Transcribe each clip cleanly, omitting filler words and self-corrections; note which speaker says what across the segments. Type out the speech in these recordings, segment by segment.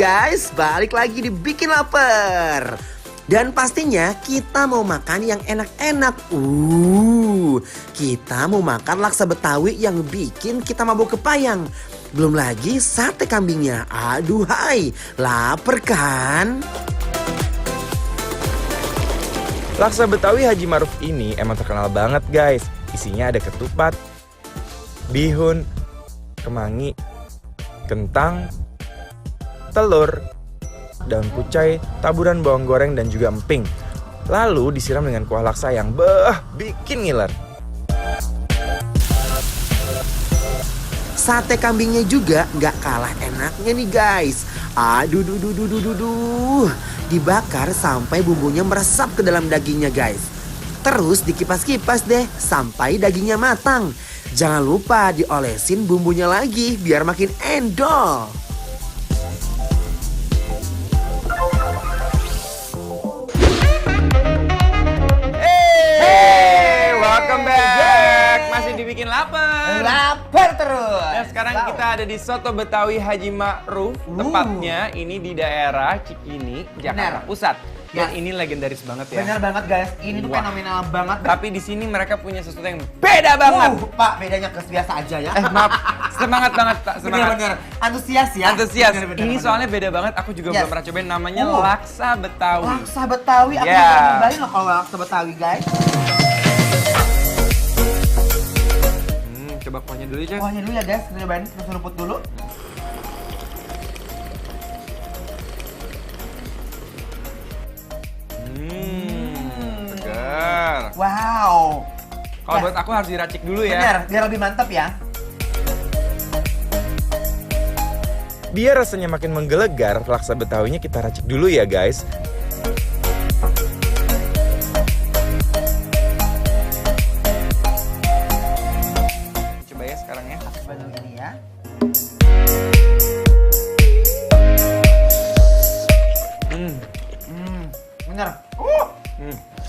Speaker 1: guys, balik lagi di Bikin Lapar. Dan pastinya kita mau makan yang enak-enak. Kita mau makan laksa Betawi yang bikin kita mabuk kepayang. Belum lagi sate kambingnya. Aduh hai, lapar kan?
Speaker 2: Laksa Betawi Haji Ma'ruf ini emang terkenal banget guys. Isinya ada ketupat, bihun, kemangi, kentang, telur, daun kucai, taburan bawang goreng dan juga emping. Lalu disiram dengan kuah laksa yang bikin ngiler.
Speaker 1: Sate kambingnya juga nggak kalah enaknya nih guys. Aduh, dibakar sampai bumbunya meresap ke dalam dagingnya guys. Terus dikipas-kipas deh sampai dagingnya matang. Jangan lupa diolesin bumbunya lagi biar makin endol.
Speaker 2: Welcome back. Masih dibikin lapar.
Speaker 1: Lapar terus.
Speaker 2: Dan sekarang kita ada di Soto Betawi Haji Ma'ruf. Tepatnya ini di daerah Cikini, Jakarta Pusat. Dan ini legendaris banget ya.
Speaker 3: Bener banget guys, ini tuh fenomenal banget.
Speaker 2: Tapi di sini mereka punya sesuatu yang beda banget.
Speaker 3: Pak, bedanya biasa aja ya.
Speaker 2: Maaf, semangat banget Pak, semangat.
Speaker 3: Bener-bener, antusias ya.
Speaker 2: Antusias.
Speaker 3: Bener,
Speaker 2: Ini soalnya beda banget, aku juga belum pernah cobain. Namanya laksa Betawi.
Speaker 3: Laksa Betawi, aku juga nyobain loh kalau laksa Betawi guys.
Speaker 2: Coba kuahnya dulu ya.
Speaker 3: Kuahnya dulu ya guys, kita nyobain seruput dulu.
Speaker 2: Segar.
Speaker 3: Wow.
Speaker 2: Kalau buat aku harus diracik dulu ya.
Speaker 3: Bener, biar lebih mantap ya.
Speaker 2: Biar rasanya makin menggelegar, laksa Betawinya kita racik dulu ya guys. Coba ya sekarang ya.
Speaker 3: Coba dulu ini ya. Bener.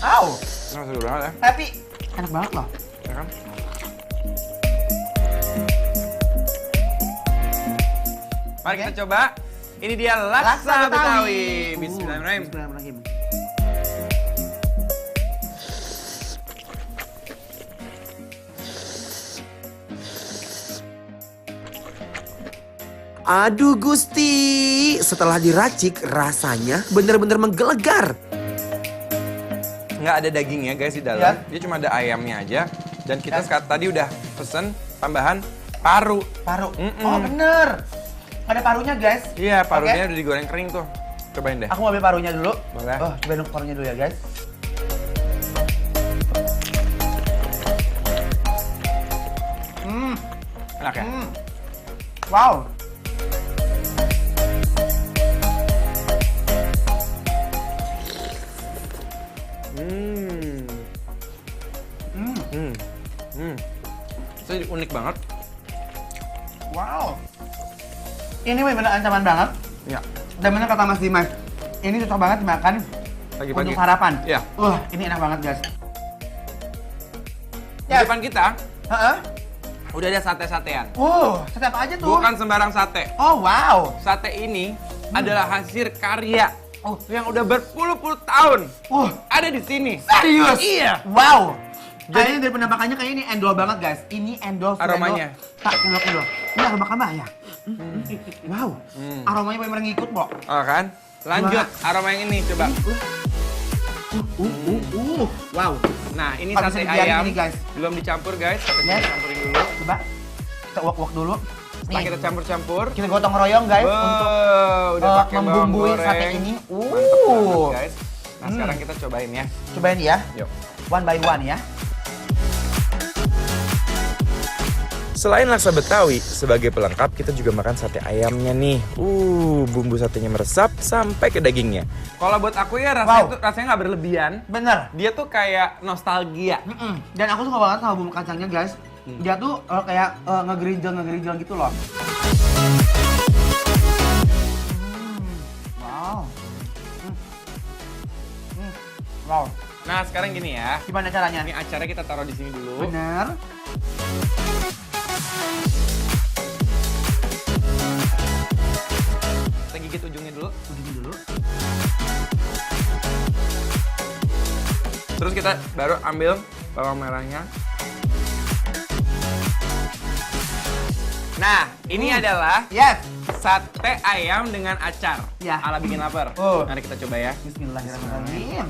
Speaker 3: Au.
Speaker 2: Nah, seru banget ya.
Speaker 3: Tapi enak banget loh.
Speaker 2: Ya kan? Mari kita coba. Ini dia laksa Betawi. Bismillahirrahmanirrahim.
Speaker 3: Bismillahirrahmanirrahim.
Speaker 1: Aduh Gusti, setelah diracik rasanya bener-bener menggelegar.
Speaker 2: Nggak ada dagingnya guys di dalam.
Speaker 3: Ya.
Speaker 2: Dia cuma ada ayamnya aja. Dan kita tadi udah pesen tambahan paru.
Speaker 3: Paru. Oh bener. Ada parunya guys.
Speaker 2: Iya, parunya udah digoreng kering tuh. Cobain deh.
Speaker 3: Aku mau ambil parunya dulu.
Speaker 2: Boleh.
Speaker 3: Oh, cobain dulu parunya dulu ya guys.
Speaker 2: Enak ya?
Speaker 3: Wow.
Speaker 2: Itu unik banget.
Speaker 3: Wow. Ini bener ancaman banget.
Speaker 2: Ya.
Speaker 3: Dan bener kata Mas Dimas, ini cocok banget dimakan
Speaker 2: Pagi-pagi.
Speaker 3: untuk sarapan.
Speaker 2: Iya.
Speaker 3: Ini enak banget guys.
Speaker 2: Di depan kita
Speaker 3: Heeh.
Speaker 2: udah ada sate-satean.
Speaker 3: Sate apa aja tuh?
Speaker 2: Bukan sembarang sate.
Speaker 3: Oh wow.
Speaker 2: Sate ini adalah hasil karya yang udah berpuluh-puluh tahun ada di sini.
Speaker 3: Serius?
Speaker 2: Iya.
Speaker 3: Wow. Jadi dari penampakannya kayak ini endol banget guys. Ini endol.
Speaker 2: Aromanya.
Speaker 3: Tak endol. Ini aroma apa ya? Wow. Aromanya benar-benar ngikut, Bro.
Speaker 2: Oh kan? Lanjut aroma yang ini coba.
Speaker 3: Wow.
Speaker 2: Nah, ini
Speaker 3: Nggak
Speaker 2: sate
Speaker 3: bisa dibiarin
Speaker 2: ayam.
Speaker 3: ini, guys.
Speaker 2: Belum dicampur guys, tapi
Speaker 3: Yes.
Speaker 2: kita campurin dulu.
Speaker 3: Coba kita uak-uak dulu.
Speaker 2: Setelah kita campur-campur,
Speaker 3: Kita gotong royong guys untuk
Speaker 2: udah pakai bawang
Speaker 3: membumbui
Speaker 2: goreng.
Speaker 3: sate ini.
Speaker 2: Mantep banget guys. Nah, sekarang kita cobain ya.
Speaker 3: Cobain ya.
Speaker 2: Yuk.
Speaker 3: One by one ya.
Speaker 2: Selain laksa Betawi, sebagai pelengkap kita juga makan sate ayamnya nih. Bumbu satenya meresap sampai ke dagingnya. Kalau buat aku ya rasanya nggak berlebihan.
Speaker 3: Bener.
Speaker 2: Dia tuh kayak nostalgia.
Speaker 3: Dan aku suka banget sama bumbu kacangnya guys. Dia tuh kayak ngegerinjel gitu loh. Wow. Wow.
Speaker 2: Nah sekarang gini ya.
Speaker 3: Gimana caranya?
Speaker 2: Ini acaranya kita taruh di sini dulu.
Speaker 3: Bener.
Speaker 2: Kita gigit ujungnya dulu.
Speaker 3: Ujungnya dulu.
Speaker 2: Terus kita baru ambil bawang merahnya. Nah, ini adalah
Speaker 3: Yes.
Speaker 2: sate ayam dengan acar.
Speaker 3: Ya.
Speaker 2: Ala bikin lapar.
Speaker 3: Oh.
Speaker 2: Mari kita coba ya.
Speaker 3: Bismillahirrahmanirrahim.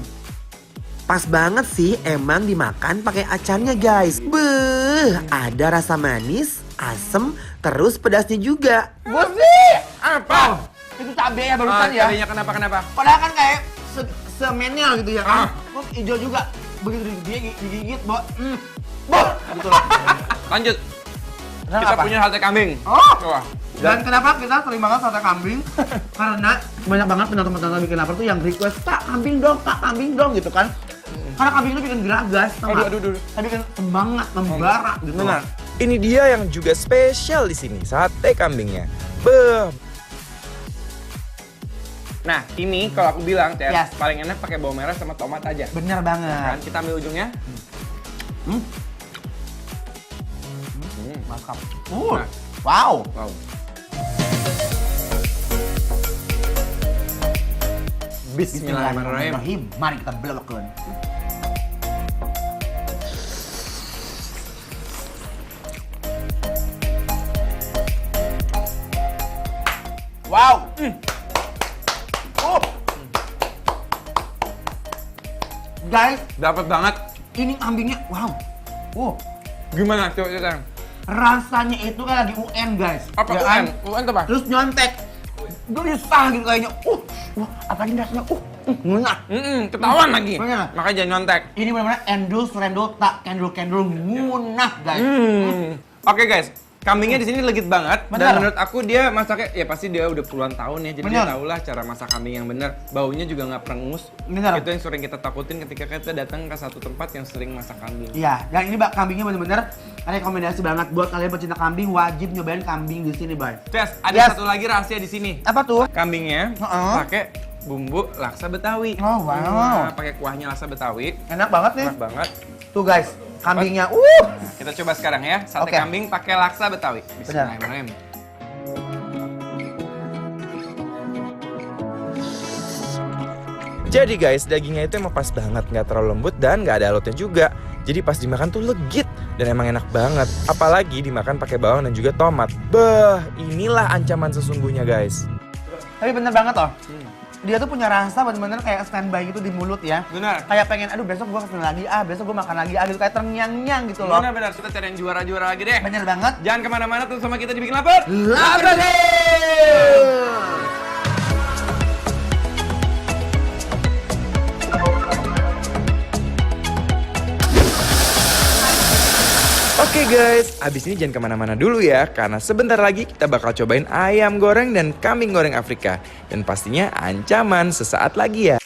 Speaker 1: Pas banget sih emang dimakan pakai acarnya guys. Beuh, ada rasa manis, asem, terus pedasnya juga.
Speaker 3: Bos sih.
Speaker 2: Apa?
Speaker 3: Itu cabai ya barusan ya.
Speaker 2: Cabenya kenapa?
Speaker 3: Padahal kan kayak semenel gitu ya kan.
Speaker 2: Ah.
Speaker 3: Kok hijau juga. Begitu digigit, Bo. Bo. Gitu loh.
Speaker 2: Lanjut.
Speaker 3: Nah,
Speaker 2: Kita
Speaker 3: apa?
Speaker 2: punya sate kambing.
Speaker 3: Oh.
Speaker 2: Wah.
Speaker 3: Dan kenapa kita sering banget sate kambing? Karena banyak banget penonton-penonton bikin lapar tuh yang request, Kak kambing dong gitu kan. Karena kambing itu bikin geragas, tau nggak?
Speaker 2: Aduh.
Speaker 3: Tapi bikin semangat, membara gitu.
Speaker 2: Benar. Ini dia yang juga spesial di sini, sate kambingnya. Beuh. Nah, ini kalau aku bilang, Cer,
Speaker 3: Yes.
Speaker 2: paling enak pakai bawang merah sama tomat aja.
Speaker 3: Bener
Speaker 2: Kan
Speaker 3: banget.
Speaker 2: kita ambil ujungnya.
Speaker 3: Mantap.
Speaker 2: Nah.
Speaker 3: Wow.
Speaker 2: Wow. Bismillahirrahmanirrahim.
Speaker 3: Mari kita belokkan. Wow. Guys,
Speaker 2: Dapat banget.
Speaker 3: ini kambingnya wow.
Speaker 2: Gimana? Coba cerita.
Speaker 3: Rasanya itu kayak lagi UN, guys.
Speaker 2: Apa
Speaker 3: Ya
Speaker 2: UN?
Speaker 3: kan?
Speaker 2: UN itu apa?
Speaker 3: Terus nyontek. Gelisah gitu kayaknya. Wah, apa ini rasanya? Ngena.
Speaker 2: Ketahuan lagi.
Speaker 3: Bener.
Speaker 2: Makanya jangan nyontek.
Speaker 3: Ini benar-benar endul, serendul, tak kendul, ngunah, guys.
Speaker 2: Oke guys, kambingnya di sini legit banget.
Speaker 3: Bener.
Speaker 2: Dan menurut aku dia masaknya, ya pasti dia udah puluhan tahun ya. Jadi
Speaker 3: Bener.
Speaker 2: dia tahu lah cara masak kambing yang benar. Baunya juga nggak perengus.
Speaker 3: Bener.
Speaker 2: Itu yang sering kita takutin ketika kita datang ke satu tempat yang sering masak kambing.
Speaker 3: Iya, dan ini kambingnya benar-benar rekomendasi banget buat kalian pecinta kambing, wajib nyobain kambing di sini, Bay.
Speaker 2: Ces, ada
Speaker 3: Yes.
Speaker 2: satu lagi rahasia di sini.
Speaker 3: Apa tuh?
Speaker 2: Kambingnya
Speaker 3: Heeh.
Speaker 2: pakai bumbu laksa Betawi.
Speaker 3: Oh, wow.
Speaker 2: Nah, pakai kuahnya laksa Betawi.
Speaker 3: Enak banget nih.
Speaker 2: Enak banget.
Speaker 3: Tuh, guys, kambingnya.
Speaker 2: Kita coba sekarang ya, sate
Speaker 3: Oke.
Speaker 2: kambing pakai laksa Betawi. Bismillahirrahmanirrahim. Jadi guys, dagingnya itu emang pas banget, nggak terlalu lembut dan nggak ada alotnya juga. Jadi pas dimakan tuh legit dan emang enak banget. Apalagi dimakan pakai bawang dan juga tomat. Beuh, inilah ancaman sesungguhnya guys.
Speaker 3: Tapi bener banget loh. Dia tuh punya rasa bener-bener kayak standby gitu di mulut ya.
Speaker 2: Benar.
Speaker 3: Kayak pengen, aduh besok gua kesini lagi, besok gua makan lagi, gitu. Kayak terngiang-ngiang gitu loh.
Speaker 2: Benar-benar, kita cari yang juara-juara lagi deh.
Speaker 3: Bener banget.
Speaker 2: Jangan kemana-mana tuh sama kita dibikin lapar.
Speaker 3: Lapar deh!
Speaker 2: Oke guys, abis ini jangan kemana-mana dulu ya. Karena sebentar lagi kita bakal cobain ayam goreng dan kambing goreng Afrika. Dan pastinya ancaman sesaat lagi ya.